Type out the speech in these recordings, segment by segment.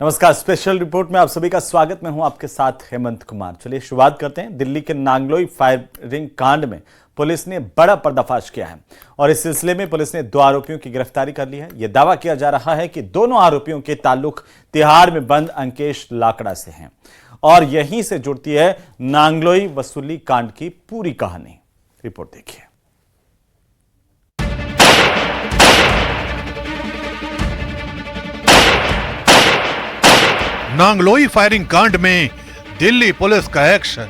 नमस्कार, special report में आप सभी का स्वागत। मैं हूं आपके साथ हेमंत कुमार। चलिए शुरुआत करते हैं। दिल्ली के नांगलोई फायरिंग कांड में पुलिस ने बड़ा पर्दाफाश किया है और इस सिलसिले में पुलिस ने 2 आरोपियों की गिरफ्तारी कर ली है। यह दावा किया जा रहा है कि दोनों आरोपियों के ताल्लुक तिहाड़ में बंद अंकेश लाकड़ा से हैं और यहीं से जुड़ती है नांगलोई वसूली कांड की पूरी कहानी। रिपोर्ट देखिए। नांगलोई फायरिंग कांड में दिल्ली पुलिस का एक्शन।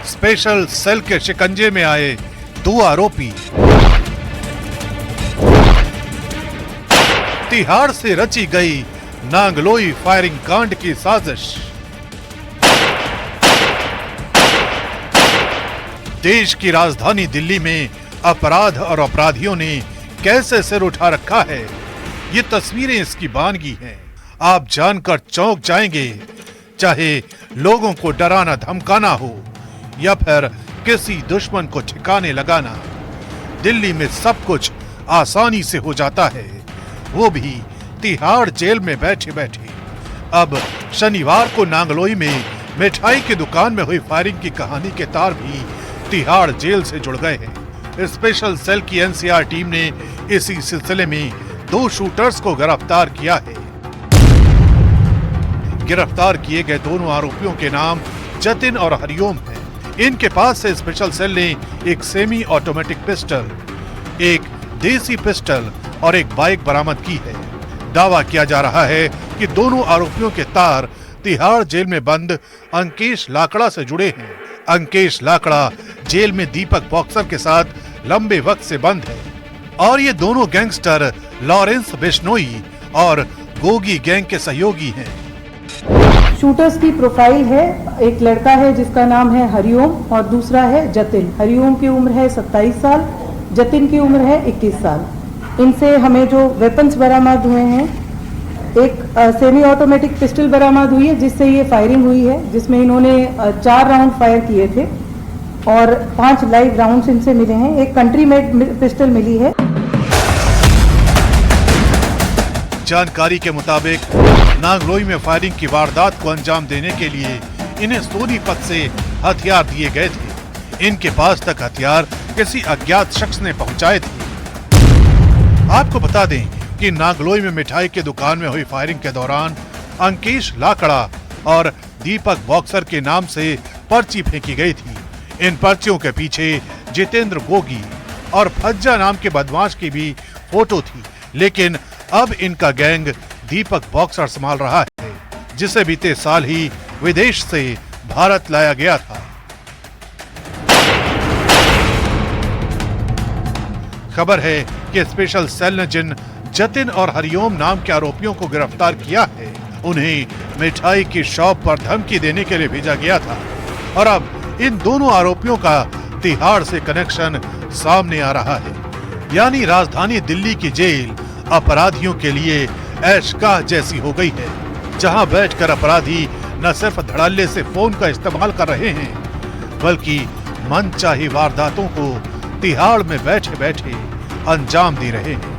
स्पेशल सेल के शिकंजे में आए 2 आरोपी। तिहाड़ से रची गई नांगलोई फायरिंग कांड की साजिश। देश की राजधानी दिल्ली में अपराध और अपराधियों ने कैसे सिर उठा रखा है, ये तस्वीरें इसकी बानगी हैं। आप जानकर चौंक जाएंगे, चाहे लोगों को डराना धमकाना हो या फिर किसी दुश्मन को ठिकाने लगाना। दिल्ली में सब कुछ आसानी से हो जाता है, वो भी तिहाड़ जेल में बैठे बैठे। अब शनिवार को नांगलोई में मिठाई की दुकान में हुई फायरिंग की कहानी के तार भी तिहाड़ जेल से जुड़ गए हैं। स्पेशल सेल की एनसीआर टीम ने इसी सिलसिले में 2 शूटर्स को गिरफ्तार किया है। गिरफ्तार किए गए दोनों आरोपियों के नाम जतिन और हरिओम हैं। इनके पास से स्पेशल सेल ने एक सेमी ऑटोमेटिक पिस्टल, एक देसी पिस्टल और एक बाइक बरामद की है। दावा किया जा रहा है कि दोनों आरोपियों के तार तिहाड़ जेल में बंद अंकेश लाकड़ा से जुड़े हैं। अंकेश लाकड़ा जेल में दीपक बॉक्सर के साथ लंबे वक्त से बंद है और ये दोनों गैंगस्टर लॉरेंस बिश्नोई और गोगी गैंग के सहयोगी हैं। शूटर्स की प्रोफाइल है, एक लड़का है जिसका नाम है हरिओम और दूसरा है जतिन। हरिओम की उम्र है 27 साल, जतिन की उम्र है 21 साल। इनसे हमें जो वेपन्स बरामद हुए हैं, एक सेमी ऑटोमेटिक पिस्टल बरामद हुई है जिससे ये फायरिंग हुई है, जिसमें इन्होंने 4 राउंड फायर किए थे और 5 लाइव राउंड्स इनसे मिले हैं। एक कंट्री मेड पिस्टल मिली है। जानकारी के मुताबिक नांगलोई में फायरिंग की वारदात को अंजाम देने के लिए इन्हें सोनीपत से हथियार दिए गए थे। इनके पास तक हथियार किसी अज्ञात शख्स ने पहुंचाए थे। आपको बता दें कि नांगलोई में मिठाई की दुकान में हुई फायरिंग के दौरान अंकेश लाकड़ा और दीपक बॉक्सर के नाम से पर्ची फेंकी गई थी। इन पर्चियों के पीछे जितेंद्र गोगी और फज्जा नाम के बदमाश की भी फोटो थी, लेकिन अब इनका गैंग दीपक बॉक्सर संभाल रहा है, जिसे बीते साल ही विदेश से भारत लाया गया था। खबर है कि स्पेशल सेल ने जिन जतिन और हरिओम नाम के आरोपियों को गिरफ्तार किया है, उन्हें मिठाई की शॉप पर धमकी देने के लिए भेजा गया था और अब इन दोनों आरोपियों का तिहाड़ से कनेक्शन सामने आ रहा है। यानी राजधानी दिल्ली की जेल अपराधियों के लिए ऐशगाह जैसी हो गई है, जहां बैठकर अपराधी न सिर्फ धड़ल्ले से फोन का इस्तेमाल कर रहे हैं, बल्कि मनचाही वारदातों को तिहाड़ में बैठे बैठे अंजाम दे रहे हैं।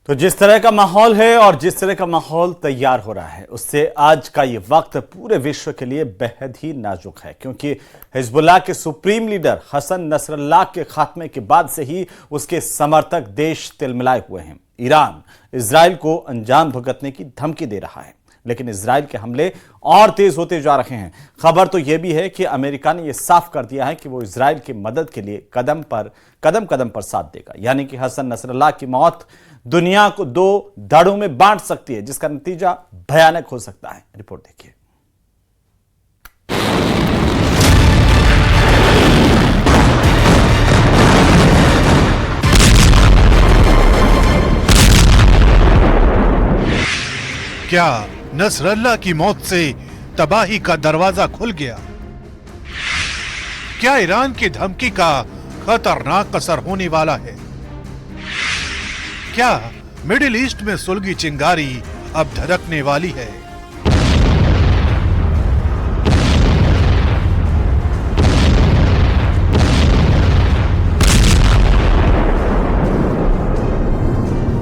तो जिस तरह का माहौल है और जिस तरह का माहौल तैयार हो रहा है, उससे आज का ये वक्त पूरे विश्व के लिए बेहद ही नाजुक है, क्योंकि हिजबुल्लाह के सुप्रीम लीडर हसन नसरल्लाह के खात्मे के बाद से ही उसके समर्थक देश तिलमिलाए हुए हैं। ईरान इजराइल को अंजाम भुगतने की धमकी दे रहा है, लेकिन इजराइल के हमले और तेज होते जा रहे हैं। खबर तो यह भी है कि अमेरिका ने यह साफ कर दिया है कि वो इजराइल की मदद के लिए कदम कदम पर साथ देगा। यानी कि हसन नसरल्लाह की मौत दुनिया को 2 धड़ों में बांट सकती है, जिसका नतीजा भयानक हो सकता है। रिपोर्ट देखिए। क्या नसरल्लाह की मौत से तबाही का दरवाजा खुल गया? क्या ईरान की धमकी का खतरनाक असर होने वाला है? क्या मिडिल ईस्ट में सुलगी चिंगारी अब धड़कने वाली है?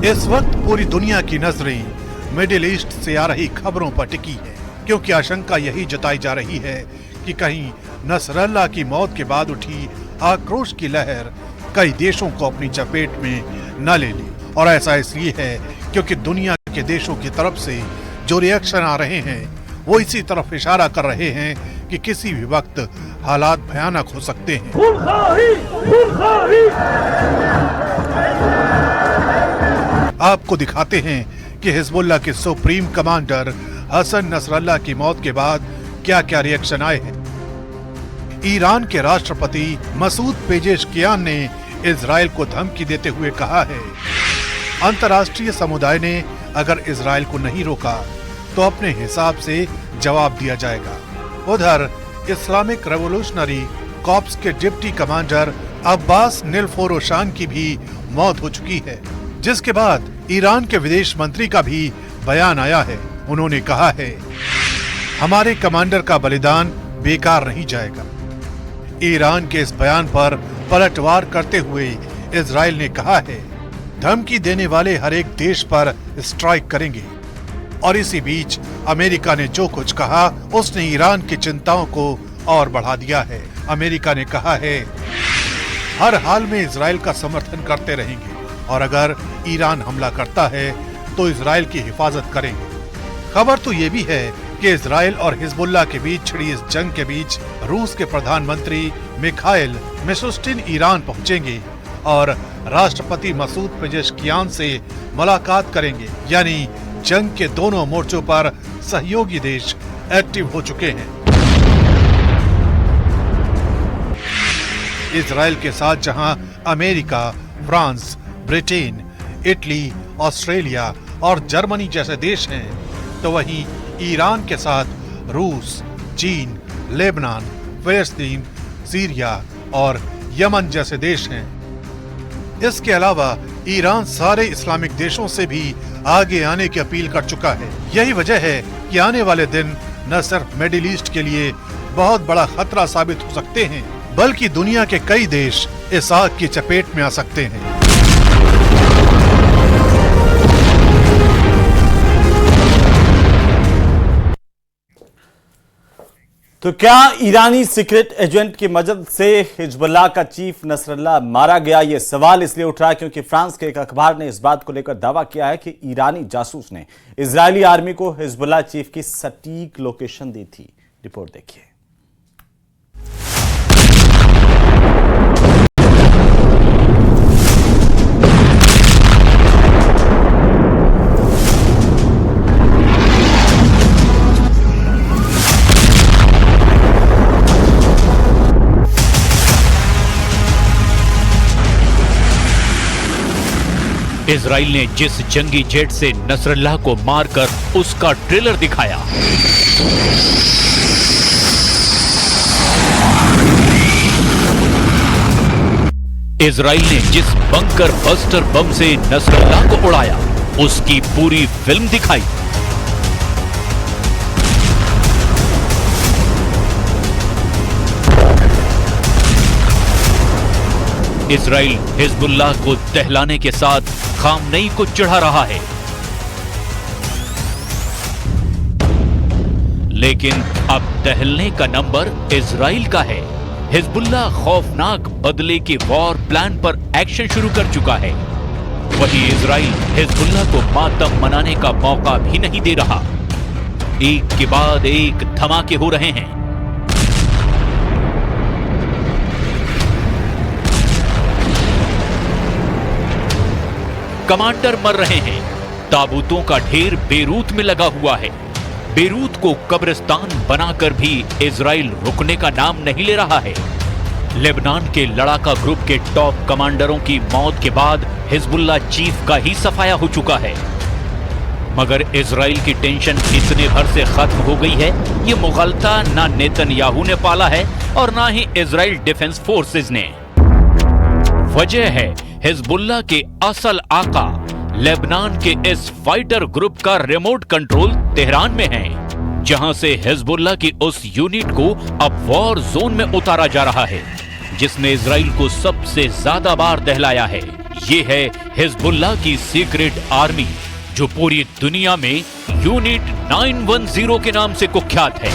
इस वक्त पूरी दुनिया की नजरें मिडिल ईस्ट से आ रही खबरों पर टिकी है, क्योंकि आशंका यही जताई जा रही है कि कहीं नसरल्ला की मौत के बाद उठी आक्रोश की लहर कई देशों को अपनी चपेट में न ले ले। और ऐसा इसलिए है क्योंकि दुनिया के देशों की तरफ से जो रिएक्शन आ रहे हैं वो इसी तरफ इशारा कर रहे हैं कि किसी भी वक्त हालात भयानक हो सकते हैं। आपको दिखाते हैं कि हिजबुल्लाह के सुप्रीम कमांडर हसन नसरल्ला की मौत के बाद क्या क्या रिएक्शन आए हैं। ईरान के राष्ट्रपति मसूद पेजेशकियान ने इजराइल को धमकी देते हुए कहा है, अंतर्राष्ट्रीय समुदाय ने अगर इजराइल को नहीं रोका तो अपने हिसाब से जवाब दिया जाएगा। उधर इस्लामिक रेवोल्यूशनरी कॉर्प्स के डिप्टी कमांडर अब्बास निलफोरोशान की भी मौत हो चुकी है, जिसके बाद ईरान के विदेश मंत्री का भी बयान आया है। उन्होंने कहा है, हमारे कमांडर का बलिदान बेकार नहीं जाएगा। ईरान के इस बयान पर पलटवार करते हुए इजराइल ने कहा है, धमकी देने वाले हर एक देश पर स्ट्राइक करेंगे। और इसी बीच अमेरिका ने जो कुछ कहा उसने ईरान की चिंताओं को और बढ़ा दिया है। अमेरिका ने कहा है, हर हाल में इजराइल का समर्थन करते रहेंगे और अगर ईरान हमला करता है तो इजराइल की हिफाजत करेंगे। खबर तो ये भी है कि इजराइल और हिजबुल्लाह के बीच छिड़ी इस जंग के बीच रूस के प्रधानमंत्री मिखाइल मिशुस्टिन ईरान पहुंचेंगे और राष्ट्रपति मसूद पेजेशकियान से मुलाकात करेंगे। यानी जंग के दोनों मोर्चों पर सहयोगी देश एक्टिव हो चुके हैं। इजराइल के साथ जहां America, France, Britain, Italy, Australia और जर्मनी जैसे देश हैं, तो वहीं ईरान के साथ रूस, चीन, लेबनान, फिलिस्तीन, सीरिया और यमन जैसे देश हैं। इसके अलावा ईरान सारे इस्लामिक देशों से भी आगे आने की अपील कर चुका है। यही वजह है कि आने वाले दिन न सिर्फ मिडिल ईस्ट के लिए बहुत बड़ा खतरा साबित हो सकते हैं, बल्कि दुनिया के कई देश इस आग की चपेट में आ सकते हैं। तो क्या ईरानी सीक्रेट एजेंट की मदद से हिजबुल्लाह का चीफ नसरल्ला मारा गया? ये सवाल इसलिए उठ रहा है क्योंकि फ्रांस के एक अखबार ने इस बात को लेकर दावा किया है कि ईरानी जासूस ने इजरायली आर्मी को हिजबुल्लाह चीफ की सटीक लोकेशन दी थी। रिपोर्ट देखिए। इजराइल ने जिस जंगी जेट से नसरल्लाह को मारकर उसका ट्रेलर दिखाया, इजराइल ने जिस बंकर बस्टर बम से नसरल्लाह को उड़ाया उसकी पूरी फिल्म दिखाई। इजराइल हिजबुल्लाह को दहलाने के साथ खामनेई को चढ़ा रहा है, लेकिन अब दहलने का नंबर इजराइल का है। हिजबुल्लाह खौफनाक बदले के वॉर प्लान पर एक्शन शुरू कर चुका है। वहीं इजराइल हिजबुल्लाह को मातम मनाने का मौका भी नहीं दे रहा। एक के बाद एक धमाके हो रहे हैं। कमांडर मर रहे हैं। ताबूतों का ढेर बेरूत में लगा हुआ है। बेरूत को कब्रिस्तान बनाकर भी इजराइल रुकने का नाम नहीं ले रहा है। लेबनान के लड़ाका ग्रुप के टॉप कमांडरों की मौत के बाद हिजबुल्लाह चीफ का ही सफाया हो चुका है। मगर इजराइल की टेंशन इतने भर से खत्म हो गई है, ये मुगलता ना नेतन्याहू ने पाला है और ना ही इजराइल डिफेंस फोर्सेस ने। वजह है हिजबुल्लाह के असल आका लेबनान के इस फाइटर ग्रुप का रिमोट कंट्रोल तेहरान में है, जहां से हिजबुल्लाह की उस यूनिट को अब वॉर जोन में उतारा जा रहा है, जिसने इजराइल को सबसे ज्यादा बार दहलाया है। ये है हिजबुल्लाह की सीक्रेट आर्मी, जो पूरी दुनिया में यूनिट 910 के नाम से कुख्यात है।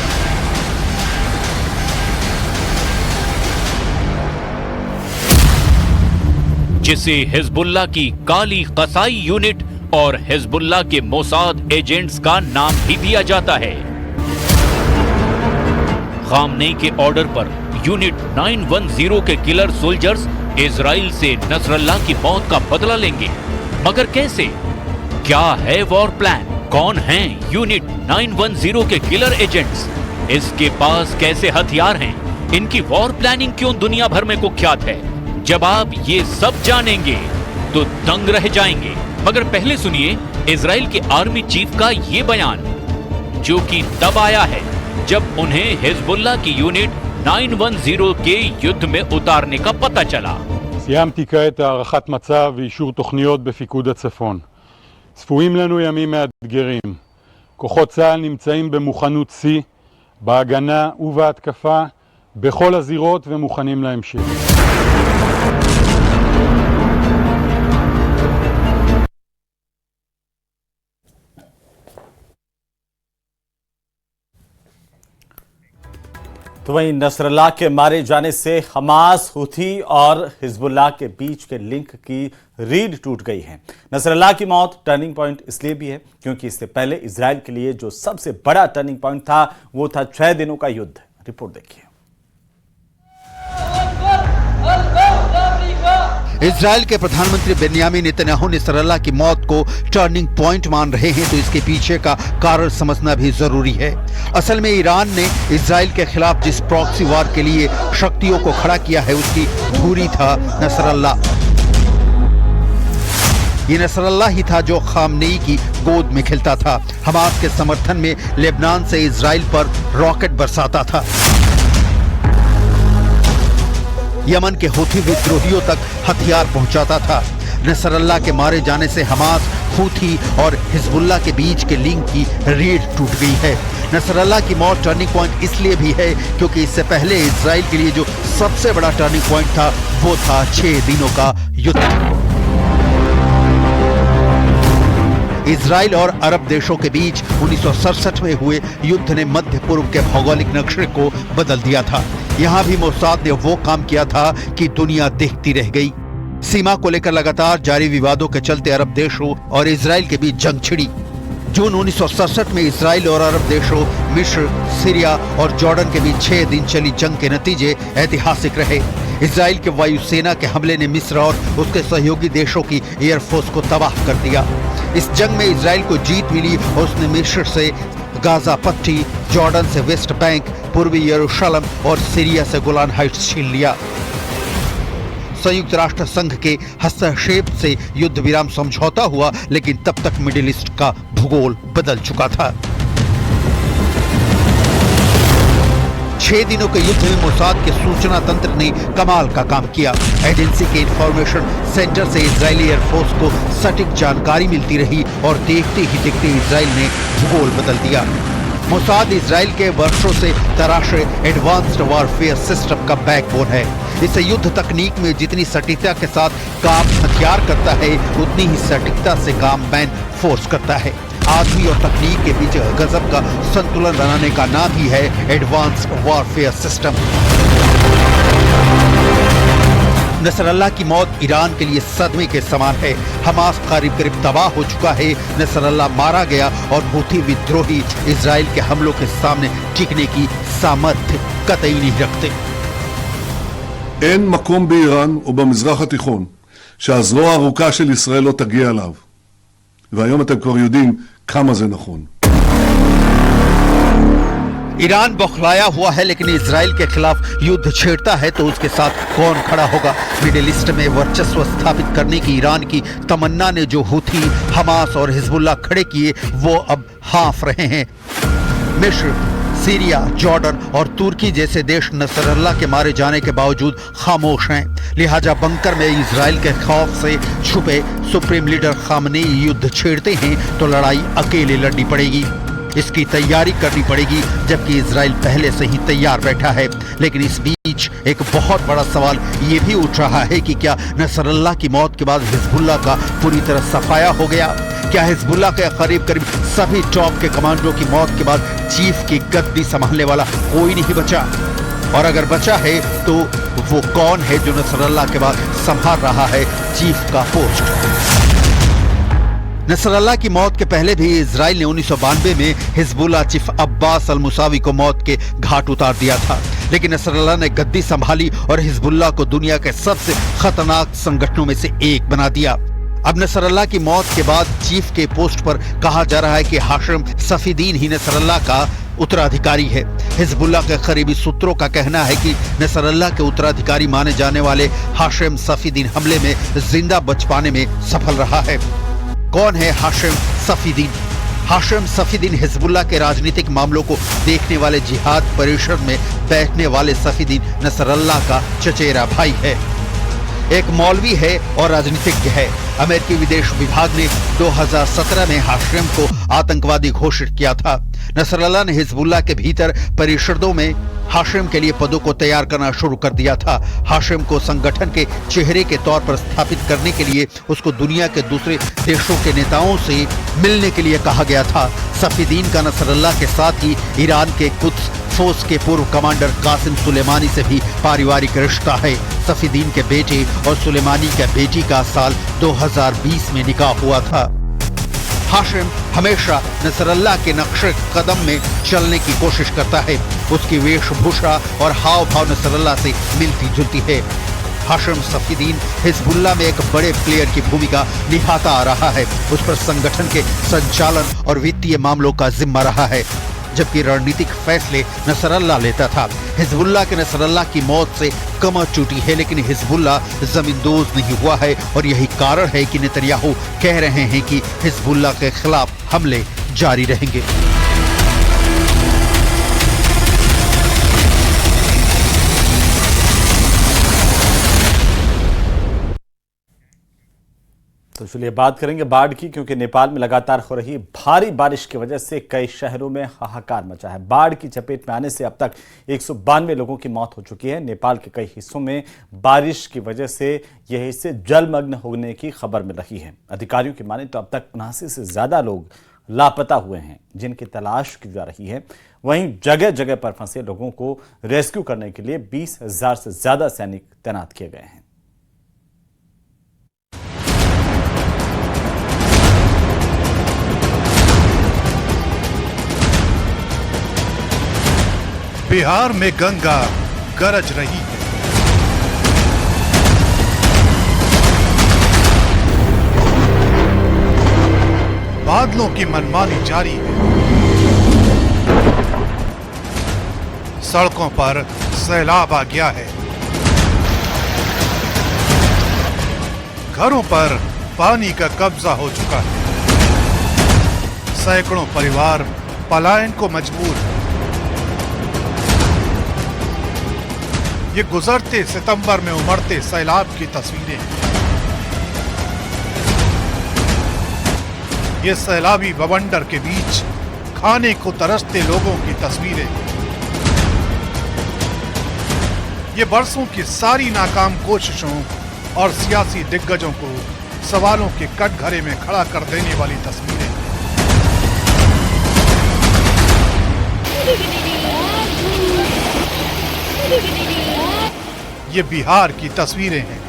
जिसे हिजबुल्लाह की काली कसाई यूनिट और हिजबुल्लाह के मोसाद एजेंट्स का नाम भी दिया जाता है। खामनेई के ऑर्डर पर यूनिट 910 के किलर सोल्जर्स इजराइल से नसरल्लाह की मौत का बदला लेंगे, मगर कैसे? क्या है वॉर प्लान? कौन हैं यूनिट 910 के किलर एजेंट्स? इसके पास कैसे हथियार हैं? इनकी वॉर प्लानिंग क्यों दुनिया भर में कुख्यात है? जब आप ये सब जानेंगे तो दंग रह जाएंगे। मगर पहले सुनिए इजराइल के आर्मी चीफ का ये बयान, जो कि तब आया है जब उन्हें हिजबुल्लाह की यूनिट 910 के युद्ध में उतारने का पता चला। סיימתי כעת הערכת מצב ואישור תוכניות בפיקוד הצפון. צפויים לנו ימים מאתגרים. כוחות צה"ל נמצאים במוכנות שיא, בהגנה ובהתקפה, בכל הזירות ומוכנים להמשך. तो वहीं नसरल्लाह के मारे जाने से हमास, हुथी और हिजबुल्लाह के बीच के लिंक की रीढ़ टूट गई है। नसरल्लाह की मौत टर्निंग पॉइंट इसलिए भी है क्योंकि इससे पहले इजराइल के लिए जो सबसे बड़ा टर्निंग पॉइंट था वो था 6 दिनों का युद्ध। रिपोर्ट देखिए। इजराइल के प्रधानमंत्री बेन्यामिन नेतन्याहू नसरल्लाह की मौत को टर्निंग पॉइंट मान रहे हैं, तो इसके पीछे का कारण समझना भी जरूरी है। असल में ईरान ने इजराइल के खिलाफ जिस प्रॉक्सी वार के लिए शक्तियों को खड़ा किया है, उसकी धुरी था नसरल्लाह। ये नसरल्लाह ही था जो खामनेई की गोद में खिलता था, हमास के समर्थन में लेबनान से इजराइल पर रॉकेट बरसाता था, यमन के हूथी विद्रोहियों तक हथियार पहुंचाता था। नसरल्लाह के मारे जाने से हमास, हूथी और हिजबुल्लाह के बीच के लिंक की रीढ़ टूट गई है। नसरल्लाह की मौत टर्निंग पॉइंट इसलिए भी है क्योंकि इससे पहले इजराइल के लिए जो सबसे बड़ा टर्निंग पॉइंट था वो था 6 दिनों का युद्ध। इजराइल और अरब देशों के बीच 1967 में हुए युद्ध ने मध्य पूर्व के भौगोलिक नक्शे को बदल दिया था। यहाँ भी मोसाद ने वो काम किया था कि दुनिया देखती रह गई। सीमा को लेकर लगातार जारी विवादों के चलते अरब देशों और इजराइल के बीच जंग छिड़ी। जून 1967 में इजराइल और अरब देशों मिस्र, सीरिया और जॉर्डन के बीच 6 दिन चली जंग के नतीजे ऐतिहासिक रहे। इजराइल के वायुसेना के हमले ने मिस्र और उसके सहयोगी देशों की एयरफोर्स को तबाह कर दिया। इस जंग में इजराइल को जीत मिली और उसने मिस्र से गाजा पट्टी, जॉर्डन से वेस्ट बैंक, पूर्वी यरूशलेम और सीरिया से गोलान हाइट्स छीन लिया। संयुक्त राष्ट्र संघ के हस्तक्षेप से युद्ध विराम समझौता हुआ, लेकिन तब तक मिडिल ईस्ट का भूगोल बदल चुका था। 6 दिनों के युद्ध में मोसाद के सूचना तंत्र ने कमाल का काम किया। एजेंसी के इंफॉर्मेशन सेंटर से इजरायली एयरफोर्स को सटीक जानकारी मिलती रही और देखते ही देखते इजराइल ने भूगोल बदल दिया। मोसाद इजराइल के वर्षों से तराशे एडवांस्ड वॉरफेयर सिस्टम का बैकबोन है। इसे युद्ध तकनीक में जितनी सटीकता के साथ काम हथियार करता है, उतनी ही सटीकता से काम मैन फोर्स करता है। आदमी और तकनीक के बीच गजब का संतुलन बनाने का नाम ही है एडवांस्ड वॉरफेयर सिस्टम। नसरल्लाह की मौत ईरान के लिए सदमे के समान है। हमास करीब करीब तबाह हो चुका है, नसरल्लाह मारा गया और हूथी विद्रोही इजराइल के हमलों के सामने टिकने की सामर्थ्य कतई नहीं रखते। אין מקום באיראן ובמזרח התיכון שהזרוע הארוכה של ישראל לא תגיע אליו. והיום אתם כבר יודעים כמה זה נכון. ईरान बौखलाया हुआ है, लेकिन इजराइल के खिलाफ युद्ध छेड़ता है तो उसके साथ कौन खड़ा होगा? मिडिल ईस्ट में वर्चस्व स्थापित करने की ईरान की तमन्ना ने जो हूथी, हमास और हिजबुल्लाह खड़े किए, वो अब हाँफ रहे हैं। मिस्र, सीरिया, जॉर्डन और तुर्की जैसे देश नसरल्लाह के मारे जाने के बावजूद खामोश हैं। लिहाजा बंकर में इजराइल के खौफ से छुपे सुप्रीम लीडर खामनेई युद्ध छेड़ते हैं तो लड़ाई अकेले लड़नी पड़ेगी। इसकी तैयारी करनी पड़ेगी, जबकि इजराइल पहले से ही तैयार बैठा है। लेकिन इस बीच बीच एक बहुत बड़ा सवाल ये भी उठ रहा है कि क्या नसरल्लाह की मौत के बाद हिजबुल्लाह का पूरी तरह सफाया हो गया? क्या हिजबुल्लाह के करीब सभी टॉप के कमांडरों की मौत के बाद चीफ की गद्दी संभालने वाला कोई नहीं बचा? और अगर बचा है तो वो कौन है जो नसरल्लाह के बाद संभाल रहा है चीफ का पोस्ट? नसरल्लाह की मौत के पहले भी इजराइल ने 1992 में हिजबुल्लाह चीफ अब्बास अल मुसावी को मौत के घाट उतार दिया था, लेकिन नसरल्लाह ने गद्दी संभाली और हिजबुल्लाह को दुनिया के सबसे खतरनाक संगठनों में से एक बना दिया। अब नसरल्लाह की मौत के बाद चीफ के पोस्ट पर कहा जा रहा है कि हाशिम सफीदीन ही नसरल्लाह का उत्तराधिकारी है। हिजबुल्लाह के करीबी सूत्रों का कहना है कि नसरल्लाह के उत्तराधिकारी माने जाने वाले हाशिम सफीदीन हमले में जिंदा बच पाने में सफल रहा है। कौन है Hashim Safieddine? Hashim Safieddine Hezbollah के राजनीतिक मामलों को देखने वाले जिहाद परिषद में बैठने वाले सफीदीन नसरल्लाह का चचेरा भाई है। एक मौलवी है और राजनीतिज्ञ है। अमेरिकी विदेश विभाग ने 2017 में हाशिम को आतंकवादी घोषित किया था। नसरल्लाह ने हिजबुल्लाह के भीतर परिषदों में हाशिम के लिए पदों को तैयार करना शुरू कर दिया था। हाशिम को संगठन के चेहरे के तौर पर स्थापित करने के लिए उसको दुनिया के दूसरे देशों के नेताओं से मिलने के लिए कहा गया था। सफीदीन का नसरल्लाह के साथ ही ईरान के कुद्स फोर्स के पूर्व कमांडर कासिम सुलेमानी से भी पारिवारिक रिश्ता है। सफीदीन के बेटे और सुलेमानी के बेटी का साल 2020 में निकाह हुआ था। हाशिम हमेशा नसरल्लाह के नक्शे कदम में चलने की कोशिश करता है। उसकी वेशभूषा और हाव भाव नसरल्लाह से मिलती जुलती है। हाशिम सफीदीन हिजबुल्लाह में एक बड़े प्लेयर की भूमिका निभाता आ रहा है। उस पर संगठन के संचालन और वित्तीय मामलों का जिम्मा रहा है, जबकि रणनीतिक फैसले नसरल्लाह लेता था। हिजबुल्लाह के नसरल्लाह की मौत से कमर टूटी है, लेकिन हिजबुल्लाह जमींदोज नहीं हुआ है और यही कारण है कि नेतन्याहू कह रहे हैं कि हिजबुल्लाह के खिलाफ हमले जारी रहेंगे। तो चलिए बात करेंगे बाढ़ की, क्योंकि नेपाल में लगातार हो रही भारी बारिश की वजह से कई शहरों में हाहाकार मचा है। बाढ़ की चपेट में आने से अब तक 192 लोगों की मौत हो चुकी है। नेपाल के कई हिस्सों में बारिश की वजह से यह हिस्से जलमग्न होने की खबर मिल रही है। अधिकारियों की माने तो अब तक 79 से ज्यादा लोग लापता हुए हैं, जिनकी तलाश की जा रही है। वहीं जगह जगह पर फंसे लोगों को रेस्क्यू करने के लिए 20,000 से ज्यादा सैनिक तैनात किए गए हैं। बिहार में गंगा गरज रही है। बादलों की मनमानी जारी है। सड़कों पर सैलाब आ गया है। घरों पर पानी का कब्जा हो चुका है। सैकड़ों परिवार पलायन को मजबूर है। ये गुजरते सितंबर में उमड़ते सैलाब की तस्वीरें हैं। ये सैलाबी बवंडर के बीच खाने को तरसते लोगों की तस्वीरें। ये बरसों की सारी नाकाम कोशिशों और सियासी दिग्गजों को सवालों के कटघरे में खड़ा कर देने वाली तस्वीरें। ये बिहार की तस्वीरें हैं।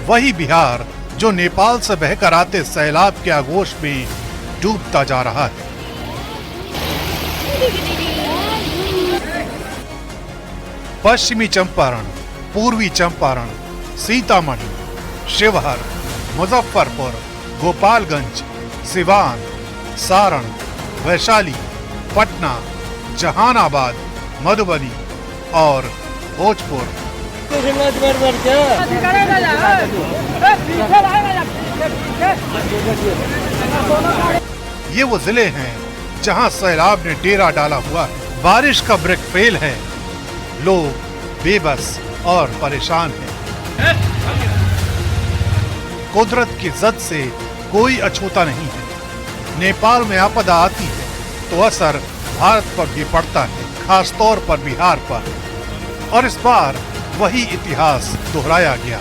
वही बिहार जो नेपाल से बहकर आते सैलाब के आगोश में डूबता जा रहा है। पश्चिमी चंपारण, पूर्वी चंपारण, सीतामढ़ी, शिवहर, मुजफ्फरपुर, गोपालगंज, सिवान, सारण, वैशाली, पटना, जहानाबाद, मधुबनी और भोजपुर। ये वो जिले हैं जहां सैलाब ने डेरा डाला हुआ है। बारिश का ब्रेक फेल है। लोग बेबस और परेशान हैं। कुदरत की जद से कोई अछूता नहीं है। नेपाल में आपदा आती है तो असर भारत पर भी पड़ता है, खासतौर पर बिहार पर। और इस बार वही इतिहास दोहराया गया।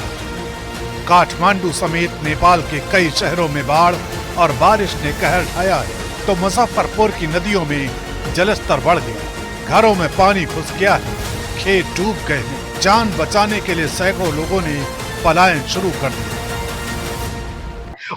काठमांडू समेत नेपाल के कई शहरों में बाढ़ और बारिश ने कहर ढाया है, तो मुजफ्फरपुर की नदियों में जलस्तर बढ़ गया, घरों में पानी घुस गया है, खेत डूब गए हैं। जान बचाने के लिए सैकड़ों लोगों ने पलायन शुरू कर दिया।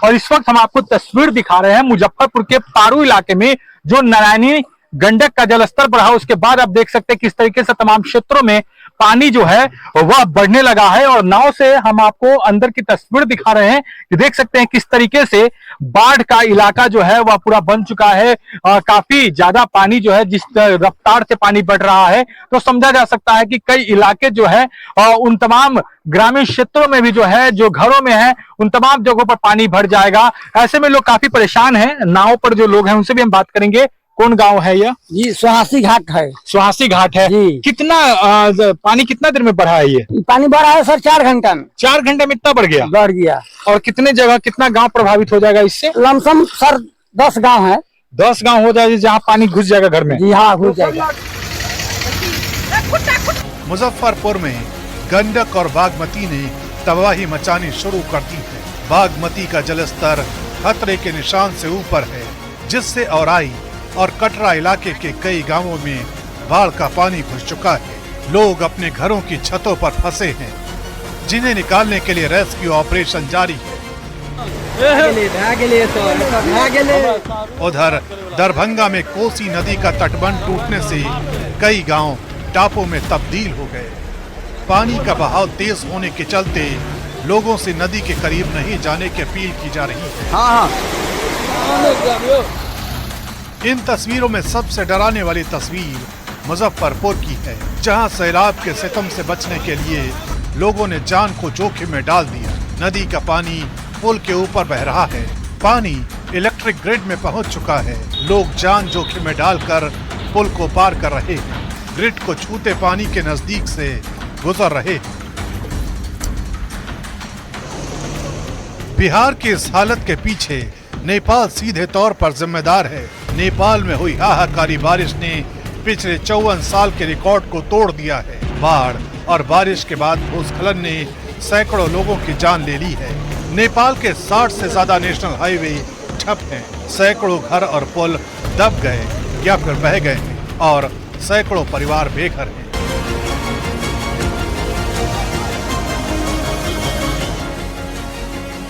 और इस वक्त हम आपको तस्वीर दिखा रहे हैं मुजफ्फरपुर के पारू इलाके में, जो नारायणी गंडक का जलस्तर बढ़ा, उसके बाद आप देख सकते हैं किस तरीके से तमाम क्षेत्रों में पानी जो है वह बढ़ने लगा है। और नाव से हम आपको अंदर की तस्वीर दिखा रहे हैं कि देख सकते हैं किस तरीके से बाढ़ का इलाका जो है वह पूरा बन चुका है। काफी ज्यादा पानी जो है, जिस रफ्तार से पानी बढ़ रहा है, तो समझा जा सकता है कि कई इलाके जो है उन तमाम ग्रामीण क्षेत्रों में भी जो है, जो घरों में है, उन तमाम जगहों पर पानी भर जाएगा। ऐसे में लोग काफी परेशान हैं। नाव पर जो लोग हैं उनसे भी हम बात करेंगे। कौन गांव है यह? जी सुहासी घाट है। सुहासी घाट है जी। कितना पानी कितना देर में बढ़ा है ये? पानी बढ़ा है सर 4 घंटा में। 4 घंटे में इतना बढ़ गया? बढ़ गया। और कितने जगह, कितना गांव प्रभावित हो जाएगा इससे? लमसम सर 10 गांव है। 10 गांव हो जाएगा जहां पानी घुस जाएगा घर में? जी हाँ, घुस जाएगा। मुजफ्फरपुर में गंडक और बागमती ने तबाही मचानी शुरू कर दी है। बागमती का जलस्तर खतरे के निशान से ऊपर है, जिससे औराई और कटरा इलाके के कई गांवों में बाढ़ का पानी घुस चुका है। लोग अपने घरों की छतों पर फंसे हैं, जिन्हें निकालने के लिए रेस्क्यू ऑपरेशन जारी है। उधर दरभंगा में कोसी नदी का तटबंध टूटने से कई गांव टापों में तब्दील हो गए। पानी का बहाव तेज होने के चलते लोगों से नदी के करीब नहीं जाने की अपील की जा रही है। इन तस्वीरों में सबसे डराने वाली तस्वीर मुजफ्फरपुर की है, जहां सैलाब के सितम से बचने के लिए लोगों ने जान को जोखिम में डाल दिया। नदी का पानी पुल के ऊपर बह रहा है, पानी इलेक्ट्रिक ग्रिड में पहुंच चुका है। लोग जान जोखिम में डालकर पुल को पार कर रहे हैं, ग्रिड को छूते पानी के नजदीक से गुजर रहे हैं। बिहार की इस हालत के पीछे नेपाल सीधे तौर पर जिम्मेदार है। नेपाल में हुई हाहाकारी बारिश ने पिछले 54 साल के रिकॉर्ड को तोड़ दिया है। बाढ़ और बारिश के बाद भूस्खलन ने सैकड़ों लोगों की जान ले ली है। नेपाल के 60 से ज्यादा नेशनल हाईवे ठप हैं। सैकड़ों घर और पुल दब गए या फिर बह गए हैं और सैकड़ों परिवार बेघर हैं।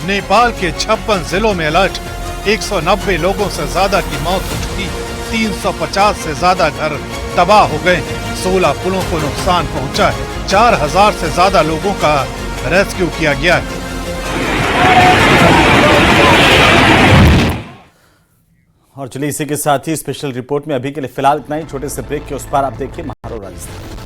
नेपाल के 56 जिलों में अलर्ट है। 190 लोगों से ज्यादा की मौत हो चुकी है। 350 से ज्यादा घर तबाह हो गए हैं। 16 पुलों को नुकसान पहुंचा है। 4000 से ज्यादा लोगों का रेस्क्यू किया गया है। और चलिए इसी के साथ ही स्पेशल रिपोर्ट में अभी के लिए फिलहाल इतना ही। छोटे से ब्रेक के उस पार आप देखिए महारो राजस्थान।